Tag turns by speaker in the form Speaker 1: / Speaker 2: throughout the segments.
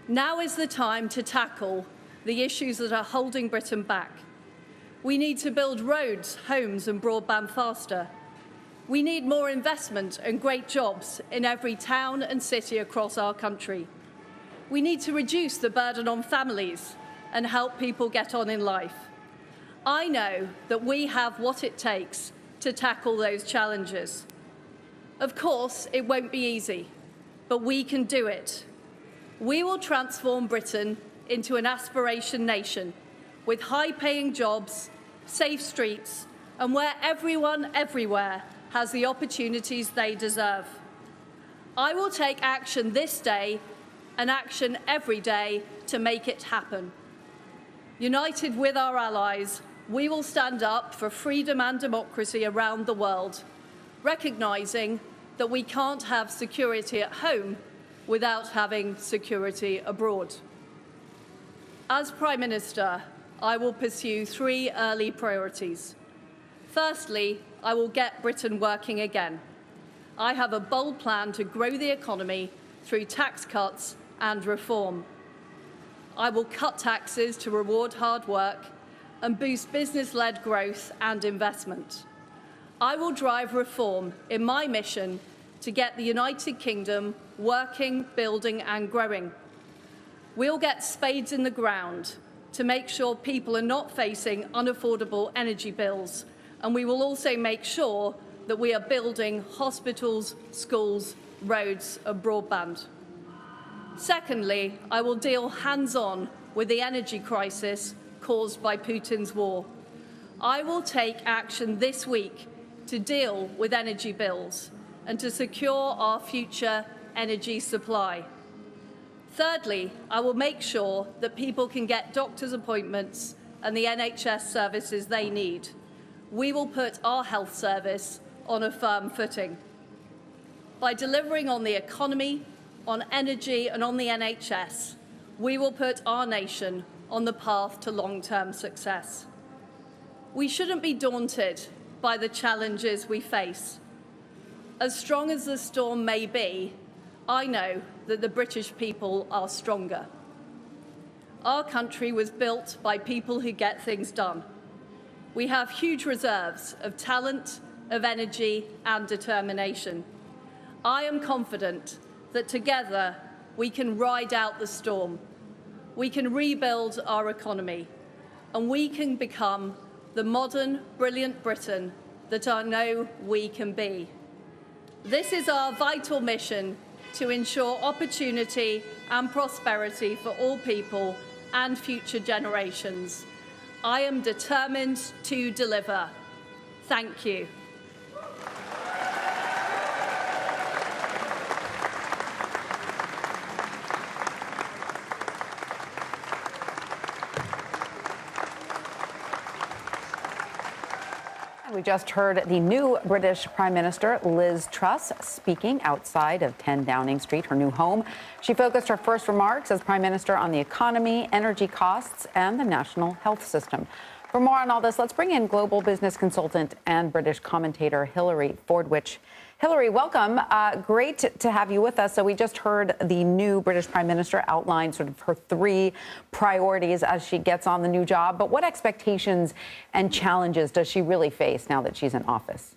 Speaker 1: Now is the time to tackle the issues that are holding Britain back. We need to build roads, homes and broadband faster. We need more investment and great jobs in every town and city across our country. We need to reduce the burden on families and help people get on in life. I know that we have what it takes to tackle those challenges. Of course, it won't be easy, but we can do it. We will transform Britain into an aspiration nation with high-paying jobs, safe streets, and where everyone, everywhere, has the opportunities they deserve. I will take action this day and action every day to make it happen. United with our allies, we will stand up for freedom and democracy around the world, recognising that we can't have security at home without having security abroad. As Prime Minister, I will pursue 3 early priorities. Firstly, I will get Britain working again. I have a bold plan to grow the economy through tax cuts and reform. I will cut taxes to reward hard work and boost business-led growth and investment. I will drive reform in my mission to get the United Kingdom working, building and growing. We'll get spades in the ground to make sure people are not facing unaffordable energy bills, and we will also make sure that we are building hospitals, schools, roads and broadband. Secondly, I will deal hands-on with the energy crisis caused by Putin's war. I will take action this week to deal with energy bills and to secure our future energy supply. Thirdly, I will make sure that people can get doctor's appointments and the NHS services they need. We will put our health service on a firm footing. By delivering on the economy, on energy and on the NHS, we will put our nation on the path to long-term success. We shouldn't be daunted by the challenges we face. As strong as the storm may be, I know that the British people are stronger. Our country was built by people who get things done. We have huge reserves of talent, of energy and determination. I am confident that together we can ride out the storm. We can rebuild our economy and we can become the modern, brilliant Britain that I know we can be. This is our vital mission to ensure opportunity and prosperity for all people and future generations. I am determined to deliver. Thank you.
Speaker 2: We just heard the new British Prime Minister, Liz Truss, speaking outside of 10 Downing Street, her new home. She focused her first remarks as Prime Minister on the economy, energy costs, and the national health system. For more on all this, let's bring in global business consultant and British commentator Hilary Fordwich. Hilary, welcome. Great to have you with us. So we just heard the new British Prime Minister outline sort of her 3 priorities as she gets on the new job. But what expectations and challenges does she really face now that she's in office?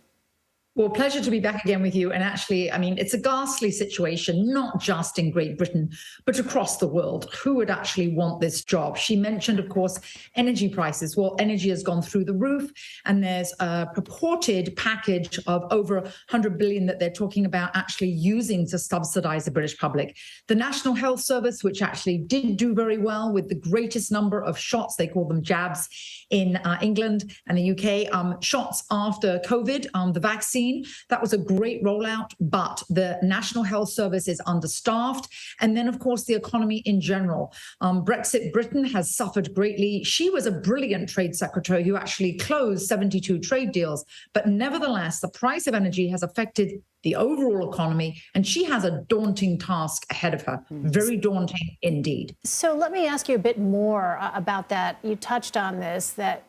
Speaker 3: Well, pleasure to be back again with you. And actually, I mean, it's a ghastly situation, not just in Great Britain, but across the world. Who would actually want this job? She mentioned, of course, energy prices. Well, energy has gone through the roof, and there's a purported package of over 100 billion that they're talking about actually using to subsidize the British public. The National Health Service, which actually did do very well with the greatest number of shots, they call them jabs, in England and the UK, shots after COVID, the vaccine. That was a great rollout, but the National Health Service is understaffed. And then, of course, the economy in general. Brexit Britain has suffered greatly. She was a brilliant trade secretary who actually closed 72 trade deals. But nevertheless, the price of energy has affected the overall economy, and she has a daunting task ahead of her. Very daunting indeed.
Speaker 4: So let me ask you a bit more about that. You touched on this, that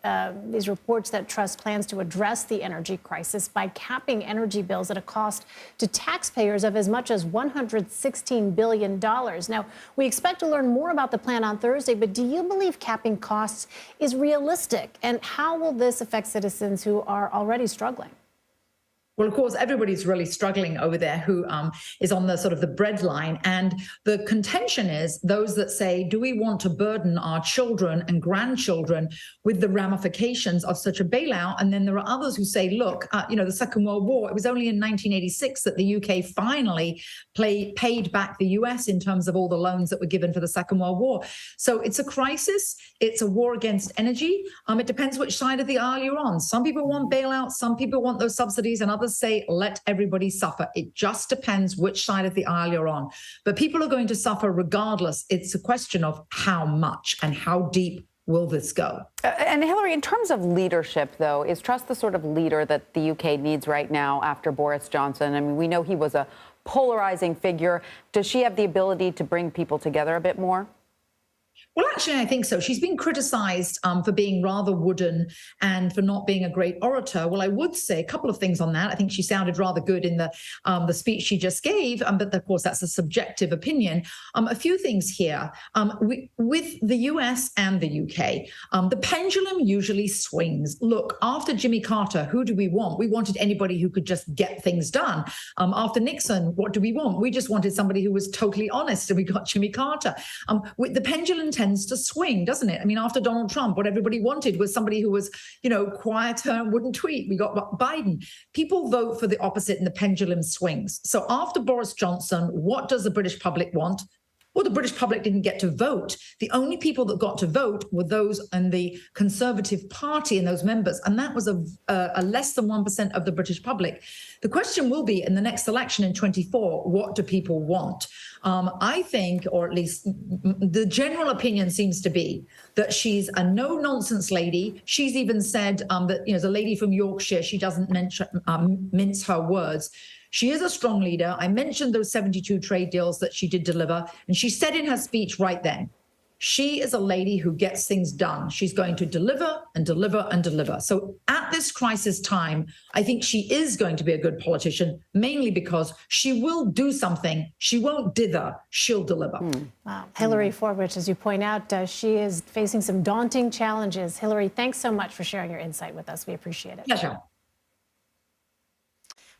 Speaker 4: these reports that Truss plans to address the energy crisis by capping energy bills at a cost to taxpayers of as much as $116 billion. Now, we expect to learn more about the plan on Thursday, but do you believe capping costs is realistic? And how will this affect citizens who are already struggling?
Speaker 3: Well, of course, everybody's really struggling over there who is on the sort of the breadline. And the contention is those that say, do we want to burden our children and grandchildren with the ramifications of such a bailout? And then there are others who say, look, the Second World War, it was only in 1986 that the UK finally paid back the US in terms of all the loans that were given for the Second World War. So it's a crisis. It's a war against energy. It depends which side of the aisle you're on. Some people want bailouts. Some people want those subsidies, and others say, let everybody suffer. It just depends which side of the aisle you're on. But people are going to suffer regardless. It's a question of how much and how deep will this go.
Speaker 2: And Hillary, in terms of leadership, though, is Truss the sort of leader that the UK needs right now after Boris Johnson? I mean, we know he was a polarizing figure. Does she have the ability to bring people together a bit more?
Speaker 3: Well, actually, I think so. She's been criticized for being rather wooden and for not being a great orator. Well, I would say a couple of things on that. I think she sounded rather good in the speech she just gave, but of course, that's a subjective opinion. A few things here. With the US and the UK, the pendulum usually swings. Look, after Jimmy Carter, who do we want? We wanted anybody who could just get things done. After Nixon, what do we want? We just wanted somebody who was totally honest, and we got Jimmy Carter. With the pendulum tends to swing, doesn't it? I mean, after Donald Trump, what everybody wanted was somebody who was, quieter and wouldn't tweet. We got Biden. People vote for the opposite and the pendulum swings. So after Boris Johnson, what does the British public want? Well, the British public didn't get to vote. The only people that got to vote were those in the Conservative Party and those members. And that was a less than 1% of the British public. The question will be in the next election in 24, what do people want? I think, or at least the general opinion seems to be that she's a no-nonsense lady. She's even said that, as a lady from Yorkshire, she doesn't mince her words. She is a strong leader. I mentioned those 72 trade deals that she did deliver. And she said in her speech right then, she is a lady who gets things done. She's going to deliver and deliver and deliver. So at this crisis time, I think she is going to be a good politician, mainly because she will do something. She won't dither. She'll deliver.
Speaker 4: Wow. Hillary Forwich, as you point out, she is facing some daunting challenges. Hillary, thanks so much for sharing your insight with us. We appreciate it.
Speaker 3: Pleasure.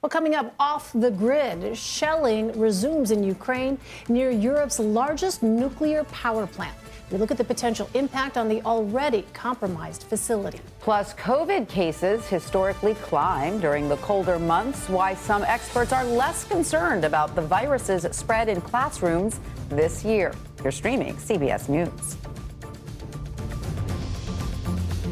Speaker 4: Well, coming up, off the grid, shelling resumes in Ukraine near Europe's largest nuclear power plant. We look at the potential impact on the already compromised facility.
Speaker 2: Plus, COVID cases historically climb during the colder months, why some experts are less concerned about the virus's spread in classrooms this year. You're streaming CBS News.